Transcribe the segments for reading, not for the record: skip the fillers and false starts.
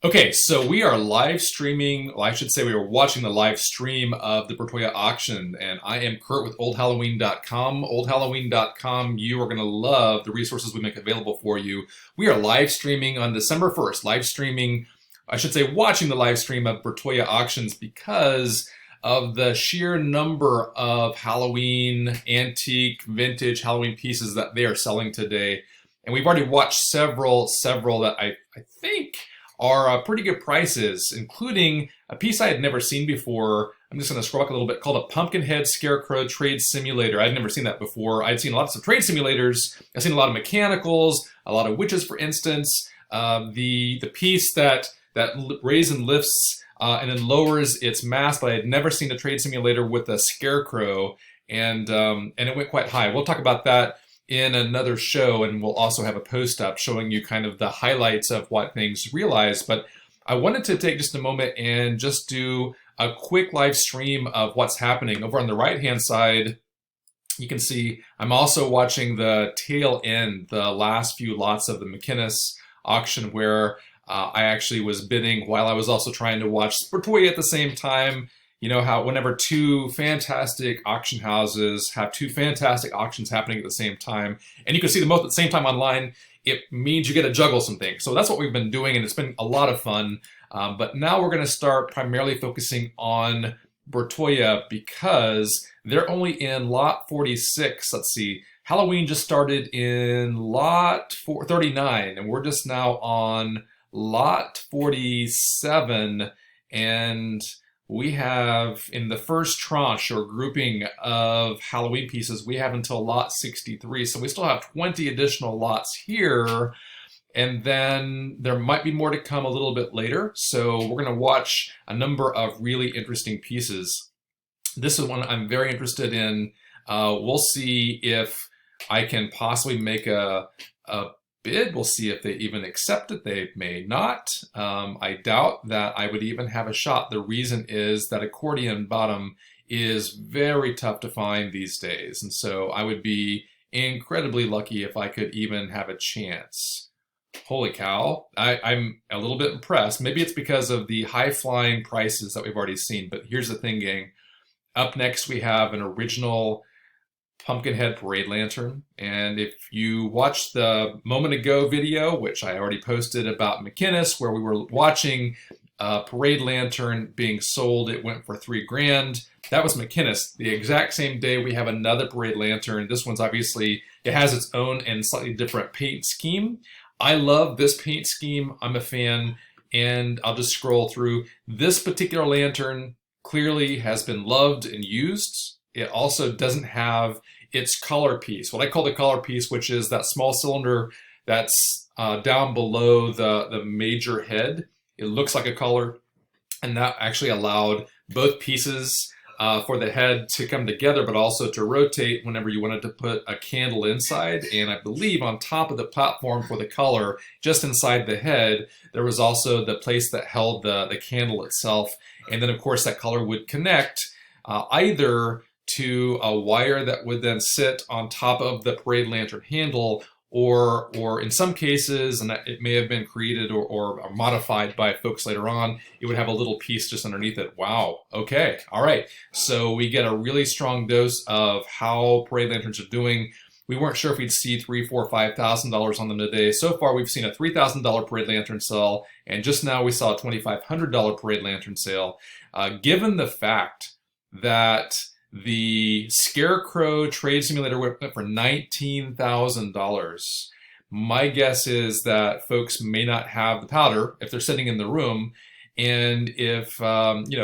Okay, so we are live streaming, well, I should say we are watching the live stream of the Bertoia auction, and I am Kurt with oldhalloween.com. Oldhalloween.com, you are going to love the resources we make available for you. We are live streaming on December 1st, live streaming, I should say watching the live stream of Bertoia auctions because of the sheer number of Halloween, antique, vintage Halloween pieces that they are selling today. And we've already watched several that I think are pretty good prices, including a piece I had never seen before. I'm just going to scroll back a little bit, called a Pumpkinhead Scarecrow Trade Simulator. I'd never seen that before. I'd seen lots of trade simulators. I've seen a lot of mechanicals, a lot of witches, for instance. The piece that raises and lifts and then lowers its mass, but I had never seen a trade simulator with a scarecrow, and it went quite high. We'll talk about that in another show, and we'll also have a post up showing you kind of the highlights of what things realize. But I wanted to take just a moment and just do a quick live stream of what's happening. Over on the right hand side, you can see I'm also watching the tail end, the last few lots of the McInnes auction, where I actually was bidding while I was also trying to watch Bertoia at the same time. You know how whenever two fantastic auction houses have two fantastic auctions happening at the same time, and you can see them both at the same time online, it means you get to juggle some things. So that's what we've been doing, and it's been a lot of fun. But now we're going to start primarily focusing on Bertoia because they're only in lot 46. Let's see. Halloween just started in lot 39, and we're just now on lot 47, and we have, in the first tranche or grouping of Halloween pieces, we have until lot 63. So we still have 20 additional lots here. And then there might be more to come a little bit later. So we're going to watch a number of really interesting pieces. This is one I'm very interested in. We'll see if I can possibly make a bid. We'll see if they even accept it. They may not. I doubt that I would even have a shot. The reason is that accordion bottom is very tough to find these days. And so I would be incredibly lucky if I could even have a chance. Holy cow. I'm a little bit impressed. Maybe it's because of the high flying prices that we've already seen. But here's the thing, gang. Up next, we have an original Pumpkinhead Parade Lantern. And if you watched the moment ago video, which I already posted about McInnes, where we were watching a Parade Lantern being sold, it went for $3,000. That was McInnes. The exact same day we have another Parade Lantern. This one's obviously, it has its own and slightly different paint scheme. I love this paint scheme. I'm a fan, and I'll just scroll through. This particular lantern clearly has been loved and used. It also doesn't have its collar piece, what I call the collar piece, which is that small cylinder that's down below the major head. It looks like a collar, and that actually allowed both pieces for the head to come together, but also to rotate whenever you wanted to put a candle inside. And I believe on top of the platform for the collar, just inside the head, there was also the place that held the candle itself. And then, of course, that collar would connect either to a wire that would then sit on top of the Parade Lantern handle, or in some cases, and it may have been created or modified by folks later on, it would have a little piece just underneath it. Wow, okay, all right. So we get a really strong dose of how Parade Lanterns are doing. We weren't sure if we'd see $3,000, $4,000, $5,000 on them today. So far, we've seen a $3,000 Parade Lantern sale, and just now we saw a $2,500 Parade Lantern sale. Given the fact that the Scarecrow Trade Simulator went for $19,000. My guess is that folks may not have the powder if they're sitting in the room, and if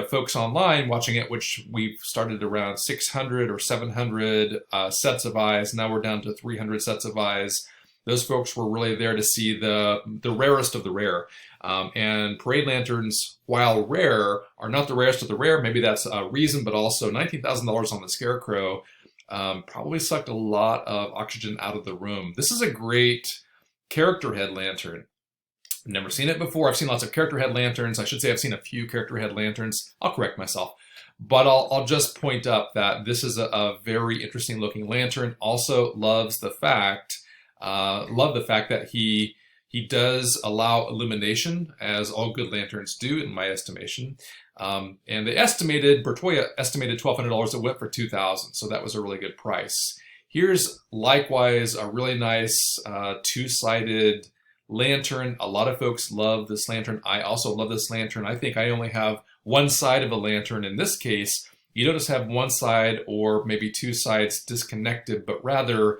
folks online watching it, which we've started around 600 or 700 sets of eyes, now we're down to 300 sets of eyes. Those folks were really there to see the rarest of the rare. And Parade Lanterns, while rare, are not the rarest of the rare. Maybe that's a reason, but also $19,000 on the Scarecrow probably sucked a lot of oxygen out of the room. This is a great character head lantern. I've never seen it before. I've seen lots of character head lanterns. I should say I've seen a few character head lanterns. I'll correct myself. But I'll just point up that this is a very interesting looking lantern. Also love the fact that he He does allow illumination, as all good lanterns do, in my estimation. And they estimated, Bertoia estimated $1,200. It went for $2,000, so that was a really good price. Here's likewise a really nice two-sided lantern. A lot of folks love this lantern. I also love this lantern. I think I only have one side of a lantern. In this case, you don't just have one side or maybe two sides disconnected, but rather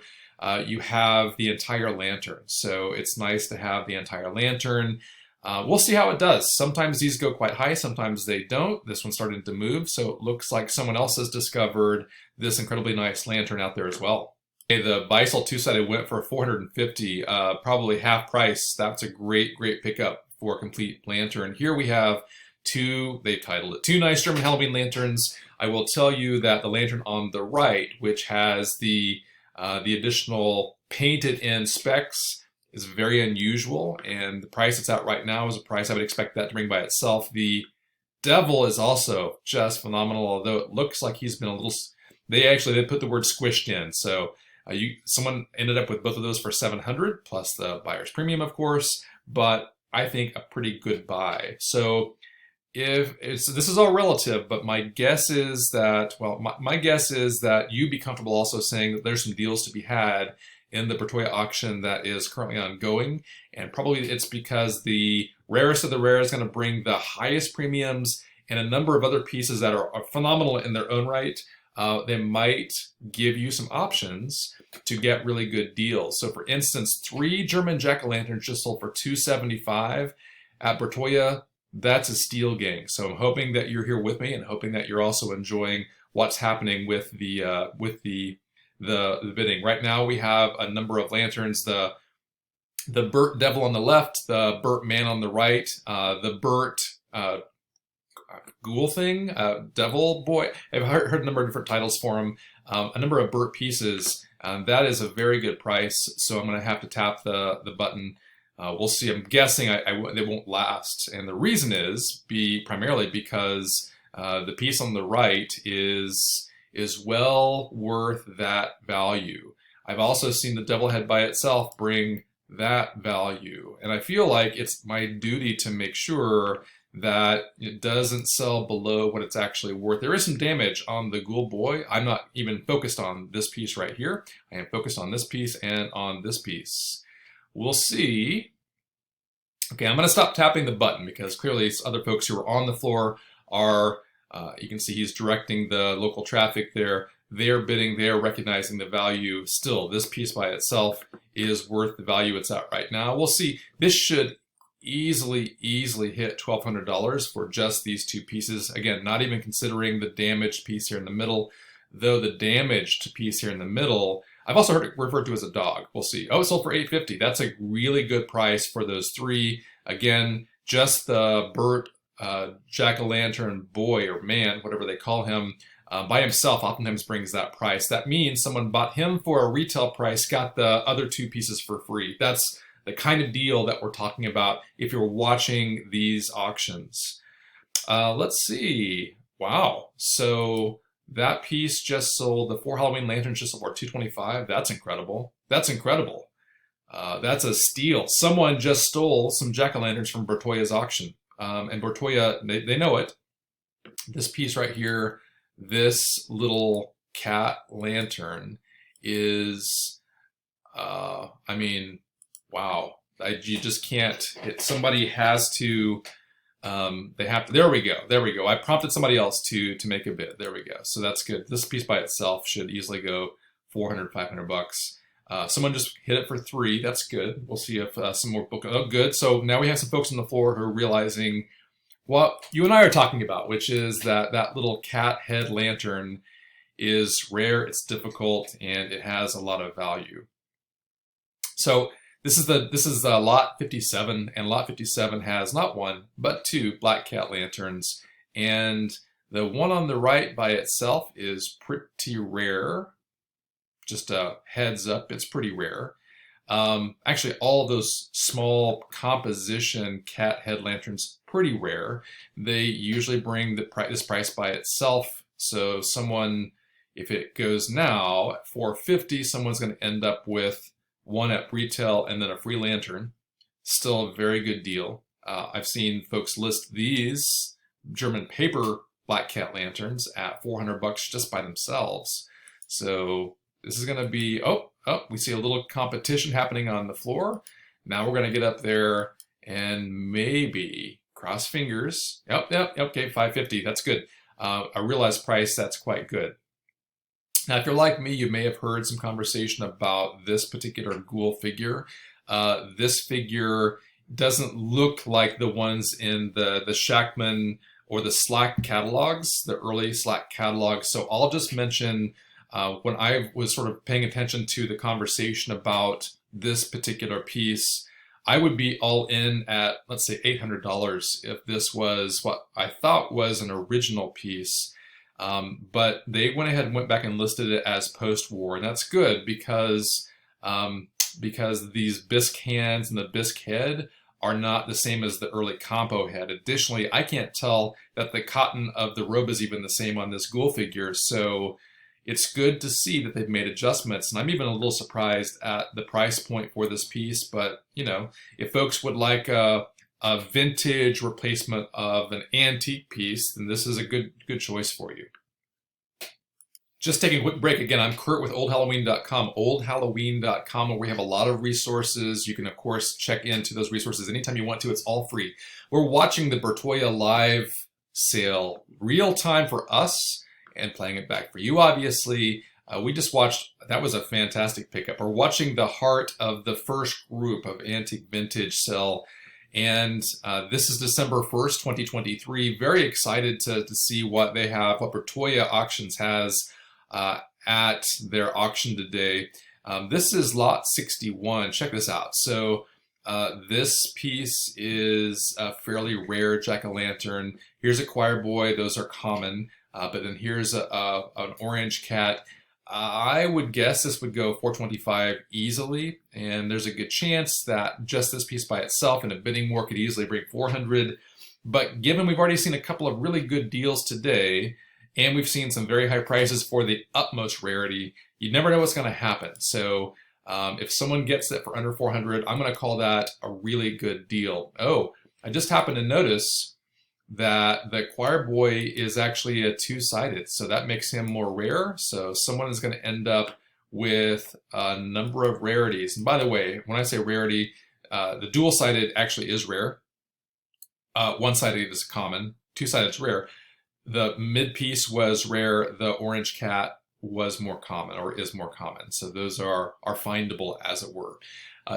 you have the entire lantern. So it's nice to have the entire lantern. We'll see how it does. Sometimes these go quite high, sometimes they don't. This one's starting to move, so it looks like someone else has discovered this incredibly nice lantern out there as well. Okay, the Bisol two-sided went for $450, probably half price. That's a great pickup for a complete lantern. Here we have two, they titled it, two nice German Halloween lanterns. I will tell you that the lantern on the right, which has the additional painted-in specs, is very unusual, and the price it's at right now is a price I would expect that to bring by itself. The Devil is also just phenomenal, although it looks like he's been a little, they put the word squished in, so someone ended up with both of those for $700 plus the buyer's premium, of course, but I think a pretty good buy. So this is all relative, but my guess is that, well, my guess is that you'd be comfortable also saying that there's some deals to be had in the Bertoia auction that is currently ongoing, and probably it's because the rarest of the rare is going to bring the highest premiums, and a number of other pieces that are phenomenal in their own right. They might give you some options to get really good deals. So for instance, 3 German jack-o'-lanterns just sold for $275 at Bertoia. That's a steal, gang. So I'm hoping that you're here with me and hoping that you're also enjoying what's happening with the bidding. Right now we have a number of lanterns, the Bert Devil on the left, the Bert Man on the right, the Bert Ghoul thing, Devil Boy. I've heard a number of different titles for him, a number of Bert pieces. That is a very good price, so I'm going to have to tap the button. We'll see. I'm guessing they won't last, and the reason is primarily because the piece on the right is well worth that value. I've also seen the Devil Head by itself bring that value, and I feel like it's my duty to make sure that it doesn't sell below what it's actually worth. There is some damage on the Ghoul Boy. I'm not even focused on this piece right here. I am focused on this piece and on this piece. We'll see. Okay, I'm going to stop tapping the button because clearly other folks who are on the floor are, you can see he's directing the local traffic there. They're bidding, they're recognizing the value. Still, this piece by itself is worth the value it's at right now. We'll see. This should easily hit $1,200 for just these two pieces. Again, not even considering the damaged piece here in the middle, though the damaged piece here in the middle, I've also heard it referred to as a dog. We'll see. Oh, it sold for $850. That's a really good price for those 3. Again, just the Bert jack-o'-lantern boy or man, whatever they call him, by himself oftentimes brings that price. That means someone bought him for a retail price, got the other 2 pieces for free. That's the kind of deal that we're talking about if you're watching these auctions. Let's see. Wow. So that piece just sold, the 4 Halloween lanterns just sold for $225. That's incredible. That's incredible. That's a steal. Someone just stole some jack-o'-lanterns from Bertoia's auction. And Bertoia, they know it. This piece right here, this little cat lantern is, I mean, wow. You just can't, somebody has to, they have to, there we go. I prompted somebody else to make a bid. There we go. So that's good. This piece by itself should easily go $400, $500. Someone just hit it for 3. That's good. We'll see if some more book. Oh, good. So now we have some folks on the floor who are realizing what you and I are talking about, which is that little cat head lantern is rare, it's difficult, and it has a lot of value. So this is lot 57, and lot 57 has not 1 but 2 black cat lanterns, and the one on the right by itself is pretty rare. Just a heads up, it's pretty rare. Actually, all those small composition cat head lanterns, pretty rare. They usually bring this price by itself. So someone, if it goes now at $450, someone's going to end up with 1 at retail and then a free lantern. Still a very good deal. I've seen folks list these German paper black cat lanterns at 400 bucks just by themselves. So this is going to be, we see a little competition happening on the floor. Now we're going to get up there and maybe, cross fingers, okay, 550, that's good. A realized price, that's quite good. Now, if you're like me, you may have heard some conversation about this particular ghoul figure. This figure doesn't look like the ones in the Shackman or the Slack catalogs, the early Slack catalogs. So I'll just mention when I was sort of paying attention to the conversation about this particular piece, I would be all in at, let's say, $800 if this was what I thought was an original piece. But they went ahead and went back and listed it as post-war, and that's good because these bisque hands and the bisque head are not the same as the early compo head. Additionally, I can't tell that the cotton of the robe is even the same on this ghoul figure, so it's good to see that they've made adjustments, and I'm even a little surprised at the price point for this piece, but you know, if folks would like a vintage replacement of an antique piece, then this is a good choice for you. Just taking a quick break again, I'm Kurt with oldhalloween.com, oldhalloween.com, where we have a lot of resources. You can, of course, check into those resources anytime you want to. It's all free. We're watching the Bertoia live sale real time for us and playing it back for you, obviously. We just watched, that was a fantastic pickup. We're watching the heart of the first group of antique vintage sell. And this is December 1st, 2023. Very excited to see what they have, what Bertoia Auctions has at their auction today. This is lot 61. Check this out. So this piece is a fairly rare jack-o'-lantern. Here's a choir boy. Those are common. But then here's an orange cat. I would guess this would go $425 easily, and there's a good chance that just this piece by itself in a bidding war could easily bring $400. But given we've already seen a couple of really good deals today, and we've seen some very high prices for the utmost rarity, you never know what's going to happen. So if someone gets it for under $400, I'm going to call that a really good deal. Oh, I just happened to notice that the choir boy is actually a two-sided, so that makes him more rare. So someone is going to end up with a number of rarities. And by the way, when I say rarity, the dual-sided actually is rare. One-sided is common. Two-sided is rare. The mid-piece was rare. The orange cat was more common, or is more common. So those are findable, as it were.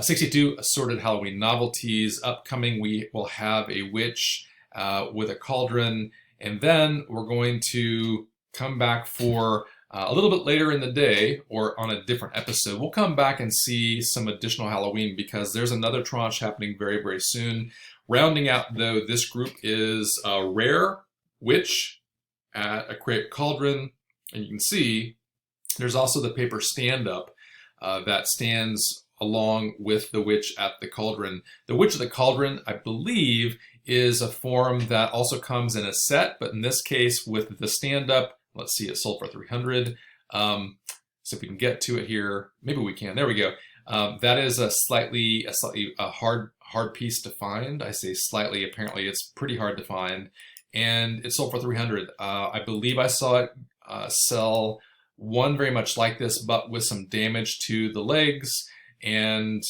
62 assorted Halloween novelties. Upcoming, we will have a witch with a cauldron, and then we're going to come back for a little bit later in the day, or on a different episode, we'll come back and see some additional Halloween, because there's another tranche happening very, very soon. Rounding out, though, this group is a rare witch at a crepe cauldron, and you can see there's also the paper stand-up that stands along with the witch at the cauldron. The witch at the cauldron, I believe, is a form that also comes in a set, but in this case with the stand-up, let's see, it sold for $300. So if we can get to it here, maybe we can. There we go. That is a slightly hard piece to find. I say slightly. Apparently, it's pretty hard to find, and it sold for $300. I believe I saw it sell one very much like this, but with some damage to the legs and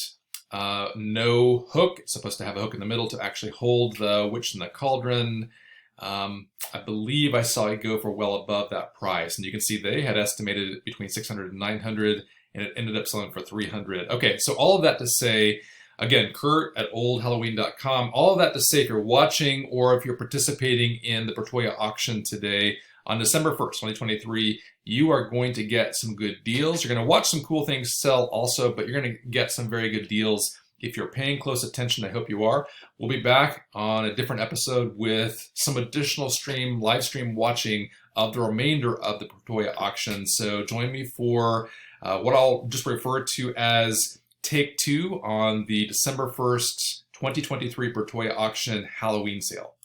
no hook. It's supposed to have a hook in the middle to actually hold the witch in the cauldron. I believe I saw it go for well above that price, and you can see they had estimated it between $600 and $900, and it ended up selling for $300. Okay, so all of that to say, again, Kurt at oldhalloween.com. All of that to say, if you're watching or if you're participating in the Bertoia auction today on December 1st, 2023, you are going to get some good deals. You're going to watch some cool things sell also, but you're going to get some very good deals if you're paying close attention. I hope you are. We'll be back on a different episode with some additional live stream watching of the remainder of the Bertoia auction. So join me for what I'll just refer to as Take 2 on the December 1st, 2023 Bertoia auction Halloween sale.